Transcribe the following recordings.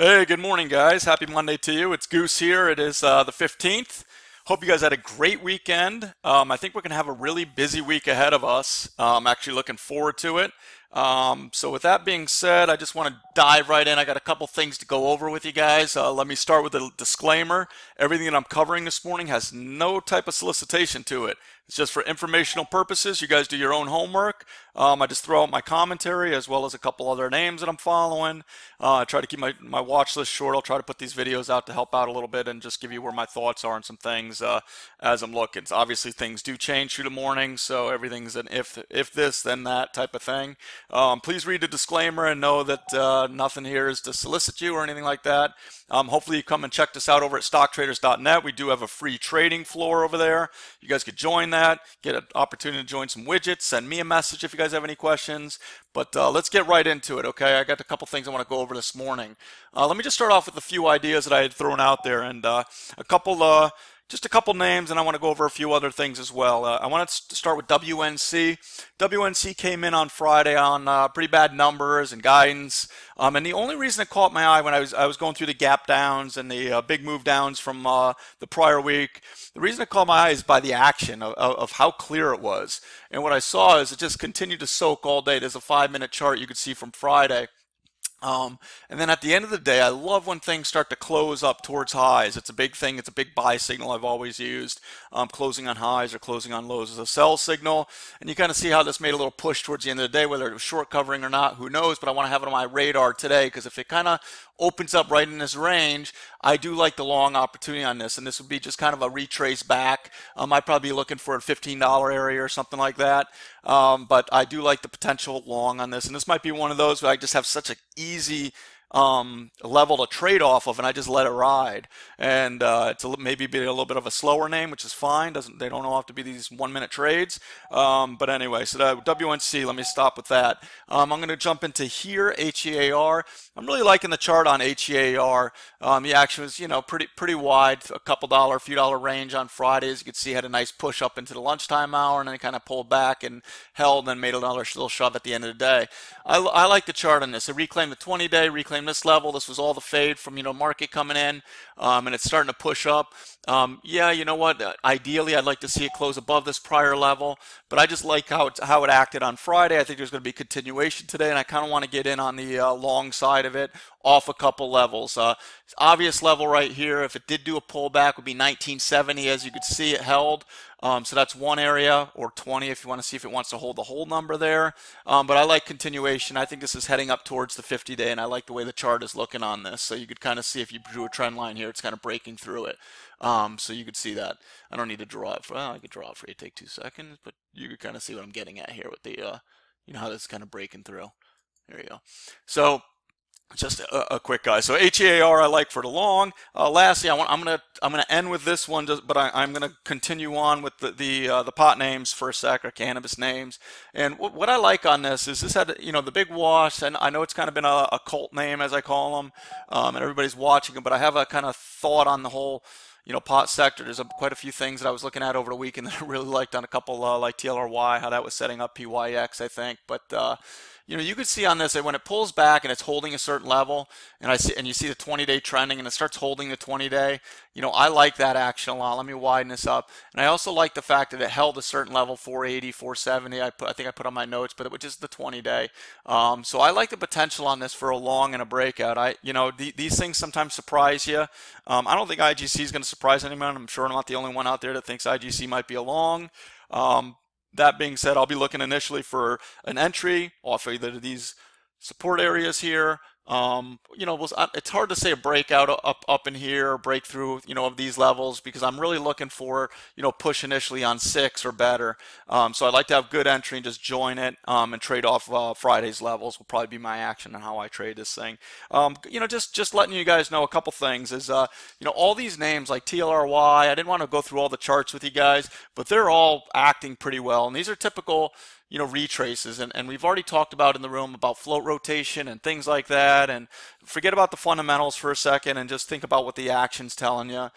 Hey, good morning, guys. Happy Monday to you. It's Goose here. It is the 15th. Hope you guys had a great weekend. I think we're going to have a really busy week ahead of us. I'm actually looking forward to it. So, with that being said, I just want to dive right in. I got a couple things to go over with you guys. Let me start with a disclaimer. Everything that I'm covering this morning has no type of solicitation to it. It's just for informational purposes. You guys do your own homework. I just throw out my commentary as well as a couple other names that I'm following. I try to keep my watch list short. I'll try to put these videos out to help out a little bit and just give you where my thoughts are on some things as I'm looking. So obviously, things do change through the morning, so everything's an if this, then that type of thing. Please read the disclaimer and know that nothing here is to solicit you or anything like that. Hopefully, you come and check us out over at stocktraders.net. We do have a free trading floor over there. You guys could join that, get an opportunity to join some widgets, send me a message if you guys have any questions. But let's get right into it, okay? I got a couple things I want to go over this morning. Let me just start off with a few ideas that I had thrown out there and just a couple names, and I want to go over a few other things as well. I want to start with WNC. WNC came in on Friday on pretty bad numbers and guidance, and the only reason it caught my eye when I was going through the gap downs and the big move downs from the prior week, the reason it caught my eye is by the action of how clear it was. And what I saw is it just continued to soak all day. There's a 5-minute chart you could see from Friday. And then at the end of the day, I love when things start to close up towards highs. It's a big thing. It's a big buy signal I've always used. Closing on highs or closing on lows is a sell signal. And you kind of see how this made a little push towards the end of the day, whether it was short covering or not, who knows? But I want to have it on my radar today because if it kind of opens up right in this range, I do like the long opportunity on this. And this would be just kind of a retrace back. I'd probably be looking for a $15 area or something like that. But I do like the potential long on this. And this might be one of those where I just have such an easy level to trade off of, and I just let it ride. And it's maybe be a little bit of a slower name, which is fine. They don't all have to be these 1-minute trades. But anyway, so that WNC. Let me stop with that. I'm going to jump into here, HEAR. I'm really liking the chart on HEAR. The action was, pretty wide, a few dollar range on Friday. As you can see, had a nice push up into the lunchtime hour, and then it kind of pulled back and held, and then made another little shove at the end of the day. I like the chart on this. It reclaimed the 20-day, reclaimed this level. This was all the fade from market coming in, and it's starting to push up. Yeah, you know what? Ideally, I'd like to see it close above this prior level, but I just like how it acted on Friday. I think there's going to be continuation today, and I kind of want to get in on the long side of it off a couple levels. Obvious level right here, if it did do a pullback, would be 1970. As you could see, it held. So that's one area, or 20 if you want to see if it wants to hold the whole number there. But I like continuation. I think this is heading up towards the 50-day, and I like the way the chart is looking on this. So you could kind of see if you drew a trend line here, it's kind of breaking through it. So you could see that. I don't need to draw it. I could draw it for you. Take 2 seconds, but you could kind of see what I'm getting at here with the, how this is kind of breaking through. There you go. So just a quick guy. So HEAR I like for the long. Lastly, I'm gonna end with this one, but I'm gonna continue on with the pot names for a sec, or cannabis names. And what I like on this is this had the big wash, and I know it's kind of been a cult name as I call them, and everybody's watching them. But I have a kind of thought on the whole pot sector. There's quite a few things that I was looking at over the weekend that I really liked on a couple like TLRY, how that was setting up PYX, I think. But you could see on this that when it pulls back and it's holding a certain level, and you see the 20-day trending and it starts holding the 20-day, I like that action a lot. Let me widen this up. And I also like the fact that it held a certain level, 480, 470. I think I put on my notes, but which is the 20-day. So I like the potential on this for a long and a breakout. These things sometimes surprise you. I don't think IGC is going to surprise anyone. I'm sure I'm not the only one out there that thinks IGC might be a long. That being said, I'll be looking initially for an entry off either of these support areas here. It's hard to say a breakout up in here, or breakthrough, of these levels, because I'm really looking for, push initially on 6 or better. So I'd like to have good entry and just join it, and trade off Friday's levels will probably be my action on how I trade this thing. Just letting you guys know a couple things is, all these names like TLRY, I didn't want to go through all the charts with you guys, but they're all acting pretty well. And these are typical retraces, and we've already talked about in the room about float rotation and things like that, and forget about the fundamentals for a second and just think about what the action's telling you.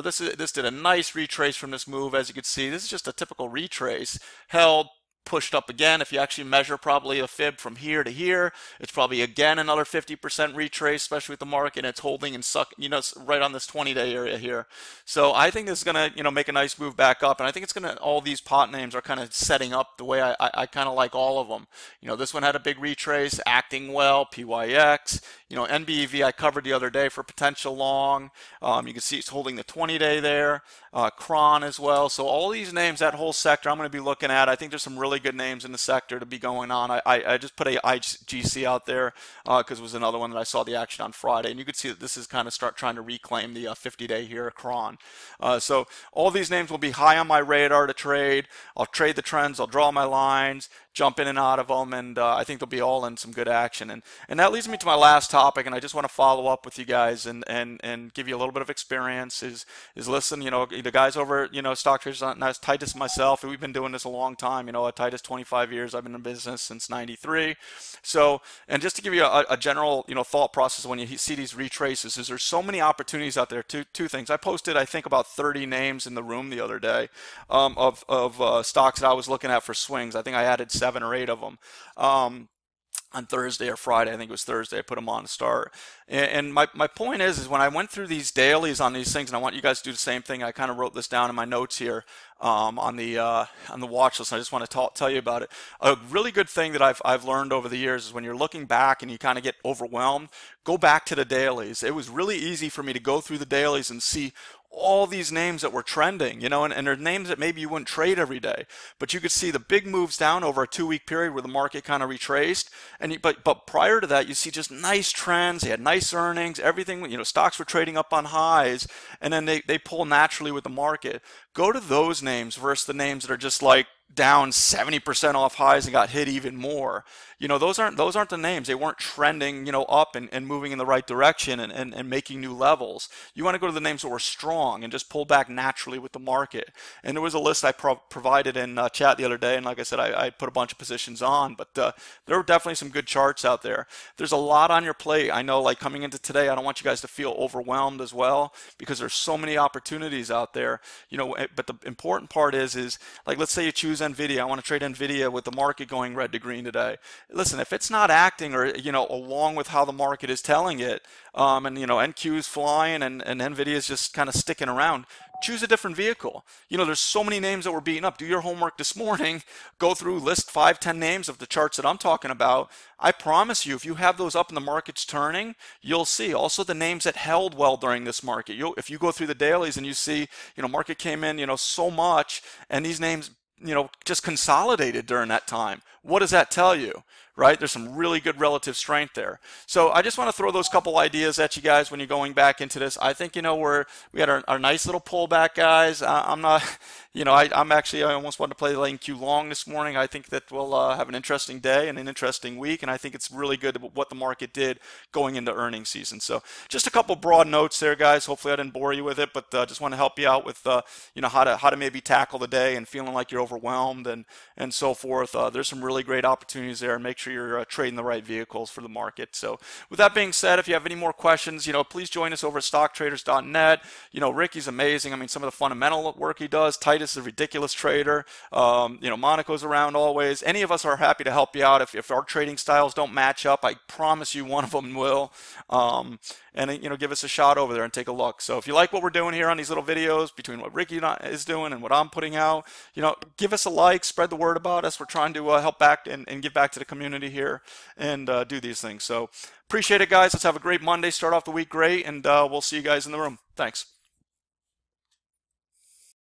This did a nice retrace from this move. As you can see, this is just a typical retrace, held, pushed up again. If you actually measure probably a fib from here to here, it's probably again another 50% retrace, especially with the market. It's holding and suck, right on this 20-day area here. So I think this is gonna, make a nice move back up, and I think it's gonna. All these pot names are kind of setting up the way I kind of like all of them. This one had a big retrace, acting well, PYX. NBEV I covered the other day for potential long. You can see it's holding the 20-day there. Cron as well. So all these names, that whole sector, I'm going to be looking at. I think there's some really good names in the sector to be going on. I just put a IGC out there because it was another one that I saw the action on Friday, and you could see that this is kind of start trying to reclaim the 50-day here, Cron. So all these names will be high on my radar to trade. I'll trade the trends. I'll draw my lines, jump in and out of them, and I think they'll be all in some good action. And that leads me to my last topic, and I just want to follow up with you guys and give you a little bit of experience. Is listen, the guys over at Stock Traders, not as tight as myself, we've been doing this a long time. At Titus 25 years. I've been in business since '93. So, and just to give you a general thought process when you see these retraces, is there's so many opportunities out there. Two things. I posted I think about 30 names in the room the other day of stocks that I was looking at for swings. I think I added 7 or 8 of them. On Thursday or Friday, I think it was Thursday, I put them on to start. And my point is when I went through these dailies on these things, and I want you guys to do the same thing, I kind of wrote this down in my notes here on the watch list, and I just want to tell you about it. A really good thing that I've learned over the years is when you're looking back and you kind of get overwhelmed, go back to the dailies. It was really easy for me to go through the dailies and see all these names that were trending, and they're names that maybe you wouldn't trade every day, but you could see the big moves down over a 2-week period where the market kind of retraced. But prior to that, you see just nice trends. They had nice earnings, everything. Stocks were trading up on highs, and then they pull naturally with the market. Go to those names versus the names that are just like down 70% off highs and got hit even more. Those aren't the names. They weren't trending, up and moving in the right direction and making new levels. You want to go to the names that were strong and just pull back naturally with the market. And there was a list I provided in chat the other day, and like I said, I put a bunch of positions on, but there were definitely some good charts out there. There's a lot on your plate. I know, like coming into today, I don't want you guys to feel overwhelmed as well because there's so many opportunities out there. But the important part is like, let's say you choose NVIDIA. I want to trade NVIDIA with the market going red to green today. Listen, if it's not acting or, along with how the market is telling it, and, NQ is flying and NVIDIA is just kind of sticking around, choose a different vehicle. There's so many names that were beaten up. Do your homework this morning. Go through, list 5-10 names of the charts that I'm talking about. I promise you, if you have those up and the market's turning, you'll see also the names that held well during this market. If you go through the dailies and you see, market came in, so much, and these names, just consolidated during that time. What does that tell you? Right? There's some really good relative strength there. So I just want to throw those couple ideas at you guys when you're going back into this. I think, we had our nice little pullback, guys. I'm not, I almost wanted to play the lane Q long this morning. I think that we'll have an interesting day and an interesting week, and I think it's really good what the market did going into earnings season. So just a couple broad notes there, guys. Hopefully I didn't bore you with it, but just want to help you out with, how to maybe tackle the day and feeling like you're overwhelmed and so forth. There's some really great opportunities there, and make sure you're trading the right vehicles for the market. So with that being said, if you have any more questions, please join us over at stocktraders.net. Ricky's amazing. I mean, some of the fundamental work he does. Titus is a ridiculous trader. Monaco's around always. Any of us are happy to help you out. If our trading styles don't match up, I promise you one of them will. And give us a shot over there and take a look. So if you like what we're doing here on these little videos, between what Ricky is doing and what I'm putting out, give us a like, spread the word about us. We're trying to help back and give back to the community here and do these things. So appreciate it, guys. Let's have a great Monday. Start off the week great, and we'll see you guys in the room. Thanks.